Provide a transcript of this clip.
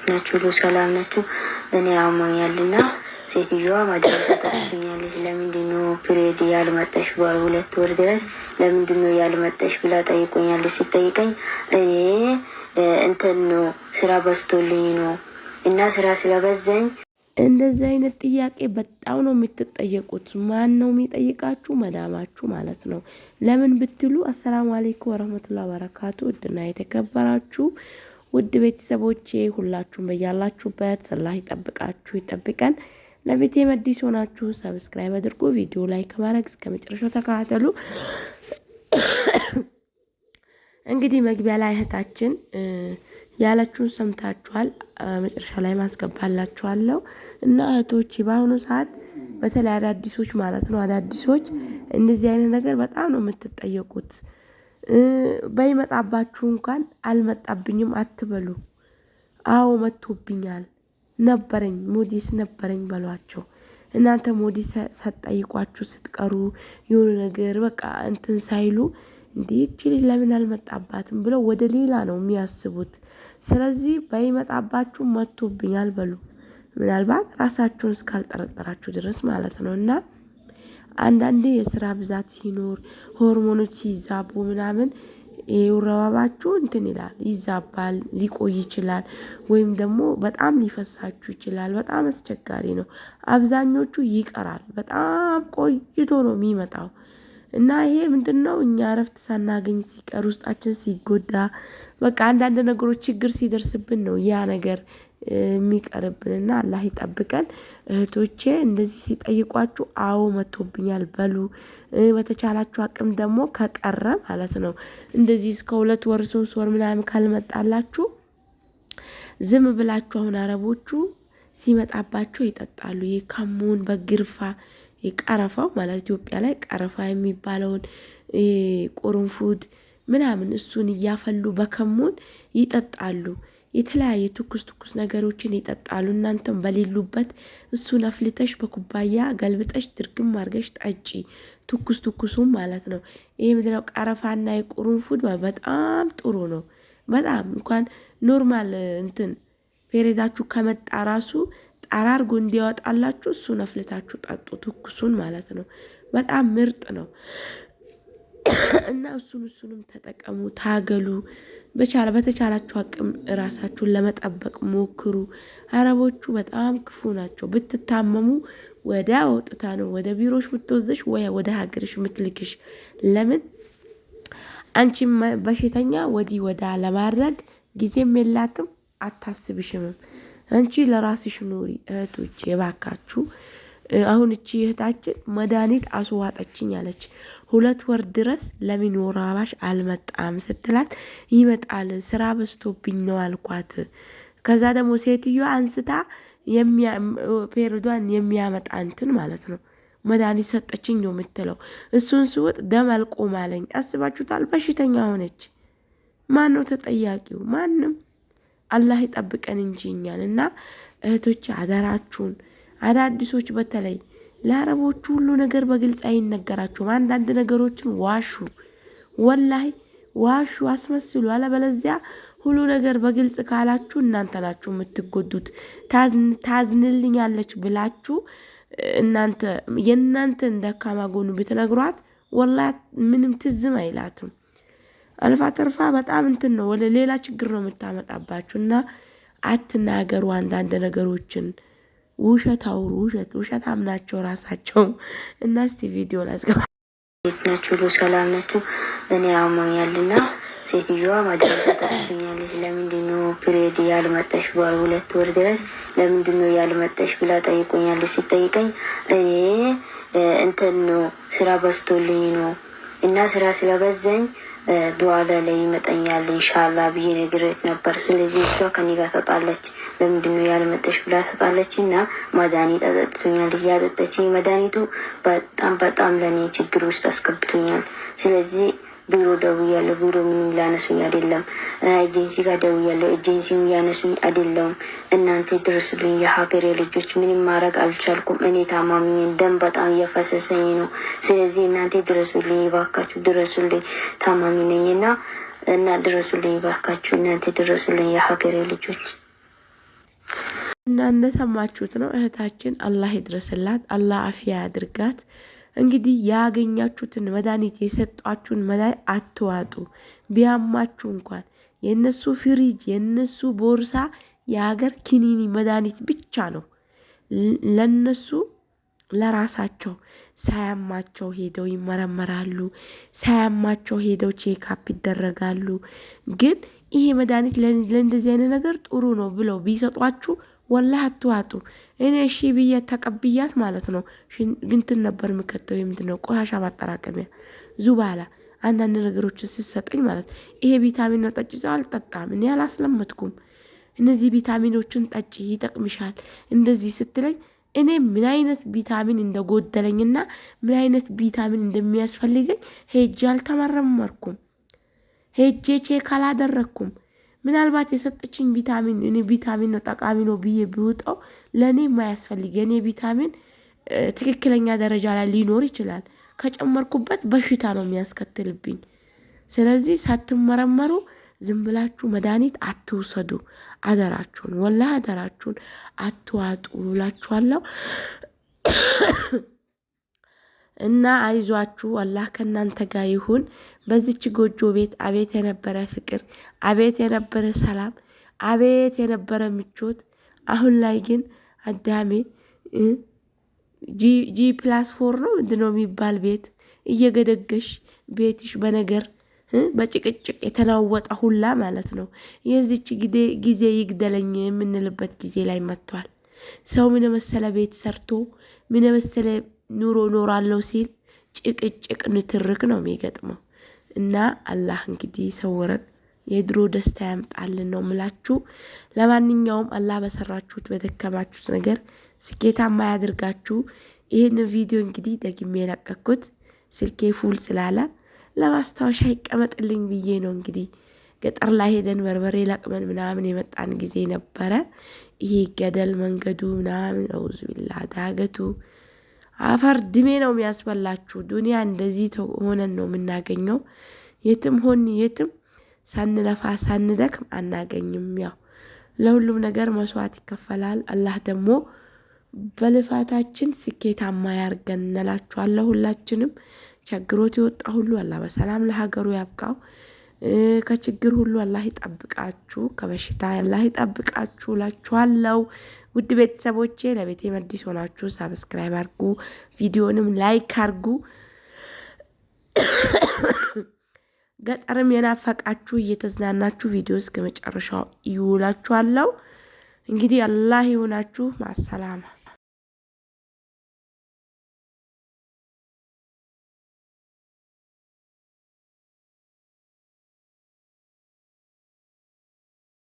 ናችሁ ሰላም ናችሁ? እኔ አሞኛልና ሴትዮዋ ማድረግ ተጣጣኛለች። ለምንድነው ፒሪየድ ያልመጣሽ በሁለት ወር ድረስ ለምንድነው ያልመጣሽ ብላ ጠይቆኛለች። ሲጠይቀኝ እኔ እንትን ነው ስራ በዝቶልኝ ነው እና ስራ ስለበዘኝ እንደዚህ አይነት ጥያቄ በጣም ነው የምትጠየቁት። ማን ነው የሚጠይቃችሁ? መዳማችሁ ማለት ነው። ለምን ብትሉ አሰላሙ አለይኩም ወራህመቱላሂ ወበረካቱ። ውድና የተከበራችሁ ውድ ቤተሰቦቼ ሁላችሁም በያላችሁበት አላህ ይጠብቃችሁ ይጠብቀን። ለቤቴ መዲስ ሆናችሁ ሰብስክራይብ አድርጉ፣ ቪዲዮ ላይክ ማድረግ እስከ መጨረሻው ተከታተሉ። እንግዲህ መግቢያ ላይ እህታችን ያለችውን ሰምታችኋል። መጨረሻ ላይ ማስገባላችኋለሁ እና እህቶች በአሁኑ ሰዓት በተለይ አዳዲሶች ማለት ነው አዳዲሶች እንደዚህ አይነት ነገር በጣም ነው የምትጠየቁት። በይመጣባችሁ እንኳን አልመጣብኝም አትበሉ። አዎ መጥቶብኛል ነበረኝ ሞዲስ ነበረኝ በሏቸው። እናንተ ሞዲስ ሳትጠይቋችሁ ስትቀሩ የሆነ ነገር በቃ እንትን ሳይሉ እንዴት ለምን አልመጣባትም ብለው ወደ ሌላ ነው የሚያስቡት። ስለዚህ በይመጣባችሁ መጥቶብኛል በሉ። ምናልባት ራሳችሁን እስካልጠረጠራችሁ ድረስ ማለት ነው። እና አንዳንዴ የስራ ብዛት ሲኖር ሆርሞኖች ሲዛቡ ምናምን የወረባባችሁ እንትን ይላል ይዛባል፣ ሊቆይ ይችላል፣ ወይም ደግሞ በጣም ሊፈሳችሁ ይችላል። በጣም አስቸጋሪ ነው። አብዛኞቹ ይቀራል፣ በጣም ቆይቶ ነው የሚመጣው። እና ይሄ ምንድነው እኛ እረፍት ሳናገኝ ሲቀር ውስጣችን ሲጎዳ በቃ አንዳንድ ነገሮች ችግር ሲደርስብን ነው ያ ነገር የሚቀርብንና አላህ ይጠብቀን። እህቶቼ እንደዚህ ሲጠይቋችሁ አዎ መጥቶብኛል በሉ። በተቻላችሁ አቅም ደግሞ ከቀረ ማለት ነው እንደዚህ እስከ 2 ወር 3 ወር ምናምን ካልመጣላችሁ ዝም ብላችሁ አሁን አረቦቹ ሲመጣባቸው ይጠጣሉ። የከሙን በግርፋ የቀረፋው ማለት ኢትዮጵያ ላይ ቀረፋ የሚባለውን ቁርንፉድ ምናምን እሱን እያፈሉ በከሙን ይጠጣሉ። የተለያየ ትኩስ ነገሮችን ይጠጣሉ። እናንተም በሌሉበት እሱን አፍልተሽ በኩባያ ገልብጠሽ ድርግም አድርገሽ ጠጪ። ትኩሱም ማለት ነው። ይሄ ምንድነው ቀረፋና የቁርንፉድ በጣም ጥሩ ነው። በጣም እንኳን ኖርማል እንትን ፔሬዳችሁ ከመጣ ራሱ ጠራርጎ እንዲያወጣላችሁ እሱን አፍልታችሁ ጠጡ። ትኩሱን ማለት ነው። በጣም ምርጥ ነው። እና እሱንም ተጠቀሙ፣ ታገሉ። በተቻላችሁ አቅም ራሳችሁን ለመጠበቅ ሞክሩ። አረቦቹ በጣም ክፉ ናቸው። ብትታመሙ ወደ አውጥታ ነው ወደ ቢሮሽ ምትወስደሽ ወይ ወደ ሀገርሽ ምትልክሽ። ለምን አንቺ በሽተኛ ወዳ ለማድረግ ጊዜም የላትም አታስብሽም። አንቺ ለራስሽ ኑሪ እህቶች የባካችሁ። አሁን እቺ እህታችን መድኃኒት አስዋጠችኝ አለች። 2 ወር ድረስ ለምን ወራባሽ አልመጣም ስትላት ይመጣል ስራ በዝቶብኝ ነው አልኳት። ከዛ ደግሞ ሴትዮዋ አንስታ ፔሪዷን የሚያመጣ እንትን ማለት ነው መድኃኒት ሰጠችኝ ነው የምትለው። እሱን ስውጥ ደም አልቆም አለኝ። አስባችሁታል? በሽተኛ ሆነች። ማን ነው ተጠያቂው? ማንም። አላህ ይጠብቀን እንጂ እኛን። እና እህቶች አደራችሁን አዳዲሶች በተለይ ለአረቦቹ ሁሉ ነገር በግልጽ አይነገራቸውም። አንዳንድ ነገሮችን ዋሹ፣ ወላሂ ዋሹ፣ አስመስሉ። አለበለዚያ ሁሉ ነገር በግልጽ ካላችሁ እናንተ ናችሁ የምትጎዱት። ታዝንልኛለች ብላችሁ እናንተ የእናንተን ደካማ ጎኑ ብትነግሯት ወላሂ ምንም ትዝም አይላትም። አልፋ ተርፋ በጣም እንትን ነው ወደ ሌላ ችግር ነው የምታመጣባችሁ። እና አትናገሩ አንዳንድ ነገሮችን። ውሸት አውሩ፣ ውሸታም ናቸው ራሳቸው። እና እስቲ ቪዲዮ ላስገባ። ናችሁ ሰላም ናችሁ? እኔ አሞኛልና ሴትዮዋ ማድረግ ተጣጣኛለች። ለምንድነው ፒሪየድ ያልመጣሽ በሁለት ወር ድረስ ለምንድነው ያልመጣሽ ብላ ጠይቆኛለች። ሲጠይቀኝ እኔ እንትን ነው ስራ በዝቶልኝ ነው እና ስራ ስለበዘኝ በኋላ ላይ ይመጣኛል ኢንሻአላህ ብዬ ነግሬት ነበር። ስለዚህ እሷ ከኔ ጋር ተጣላች። ለምንድነው ያልመጣሽ ብላ ተጣላች እና መድኃኒት አጠጥቶኛል። እያጠጣችኝ መድኃኒቱ በጣም ለኔ ችግር ውስጥ አስገብቶኛል። ስለዚህ ቢሮ ደውያለሁ። ቢሮ ምንም ላነሱኝ አይደለም። ኤጀንሲ ጋር ደውያለሁ። ኤጀንሲም ያነሱኝ አይደለም። እናንተ ድረሱልኝ የሀገሬ ልጆች። ምንም ማድረግ አልቻልኩም። እኔ ታማሚ ነኝ። ደም በጣም እየፈሰሰኝ ነው። ስለዚህ እናንተ ድረሱልኝ ባካችሁ፣ ድረሱልኝ። ታማሚ ነኝና ድረሱልኝ ባካችሁ፣ እናንተ ድረሱልኝ የሀገሬ ልጆች። እና እንደሰማችሁት ነው እህታችን። አላህ ይድረስላት፣ አላህ አፊያ ያድርጋት። እንግዲህ ያገኛችሁትን መድኃኒት የሰጧችሁን መድኃኒት አትዋጡ። ቢያማችሁ እንኳን የእነሱ ፍሪጅ የእነሱ ቦርሳ የሀገር ኪኒኒ መድኃኒት ብቻ ነው ለነሱ ለራሳቸው። ሳያማቸው ሄደው ይመረመራሉ፣ ሳያማቸው ሄደው ቼክአፕ ይደረጋሉ። ግን ይሄ መድኃኒት ለእንደዚህ አይነት ነገር ጥሩ ነው ብለው ቢሰጧችሁ ወላሂ አትዋጡ። እኔ እሺ ብዬ ተቀብያት ማለት ነው። ግንትን ነበር የምከተው የምንድነው ቆሻሻ ማጠራቀሚያ ዙባላ አንዳንድ ነገሮችን ስትሰጠኝ ማለት ይሄ ቪታሚን ነው ጠጪ ሰው አልጠጣም። እኔ አላስለመድኩም። እነዚህ ቪታሚኖችን ጠጪ ይጠቅምሻል እንደዚህ ስትለኝ እኔ ምን አይነት ቪታሚን እንደጎደለኝና ምን አይነት ቪታሚን እንደሚያስፈልገኝ ሄጄ አልተመረመርኩም። ሄጄ ቼክ አላደረኩም። ምናልባት የሰጠችኝ ቪታሚን እኔ ቪታሚን ነው ጠቃሚ ነው ብዬ ብውጠው ለእኔ የማያስፈልግ እኔ ቪታሚን ትክክለኛ ደረጃ ላይ ሊኖር ይችላል። ከጨመርኩበት በሽታ ነው የሚያስከትልብኝ። ስለዚህ ሳትመረመሩ ዝም ብላችሁ መድኃኒት አትውሰዱ። አደራችሁን ወላሂ አደራችሁን አትዋጡ እላችኋለሁ። እና አይዟችሁ አላህ ከእናንተ ጋር ይሁን። በዚች ጎጆ ቤት አቤት የነበረ ፍቅር፣ አቤት የነበረ ሰላም፣ አቤት የነበረ ምቾት። አሁን ላይ ግን አዳሜ G+4 ነው ምንድነው የሚባል ቤት እየገደገሽ ቤትሽ በነገር በጭቅጭቅ የተናወጠ ሁላ ማለት ነው። የዚች ጊዜ ይግደለኝ የምንልበት ጊዜ ላይ መጥቷል። ሰው ምን መሰለ ቤት ሰርቶ ምን መሰለ ኑሮ ኖራለሁ ሲል ጭቅጭቅ ንትርክ ነው የሚገጥመው። እና አላህ እንግዲህ ሰወረን የድሮ ደስታ ያምጣልን ነው ምላችሁ። ለማንኛውም አላህ በሰራችሁት በደከማችሁት ነገር ስኬታማ ያድርጋችሁ። ይህን ቪዲዮ እንግዲህ ደግሜ የለቀኩት ስልኬ ፉል ስላለ ለማስታወሻ ይቀመጥልኝ ብዬ ነው። እንግዲህ ገጠር ላይ ሄደን በርበሬ ለቅመን ምናምን የመጣን ጊዜ ነበረ። ይሄ ገደል መንገዱ ምናምን አውዝ ቢላ ዳገቱ አፈር ድሜ ነው የሚያስበላችሁ። ዱንያ እንደዚህ ሆነን ነው የምናገኘው። የትም ሆን የትም ሳንለፋ ሳንደክም አናገኝም። ያው ለሁሉም ነገር መስዋዕት ይከፈላል። አላህ ደግሞ በልፋታችን ስኬታማ ያርገን እንላችኋለሁ። ሁላችንም ችግሮት የወጣ ሁሉ አላህ በሰላም ለሀገሩ ያብቃው። ከችግር ሁሉ አላህ ይጠብቃችሁ፣ ከበሽታ አላህ ይጠብቃችሁ እላችኋለሁ። ውድ ቤተሰቦቼ ለቤቴ መዲስ ሆናችሁ ሳብስክራይብ አርጉ፣ ቪዲዮንም ላይክ አርጉ። ገጠርም የናፈቃችሁ እየተዝናናችሁ ቪዲዮ እስከ መጨረሻው ይውላችኋለሁ። እንግዲህ አላህ ይሁናችሁ። ማሰላማ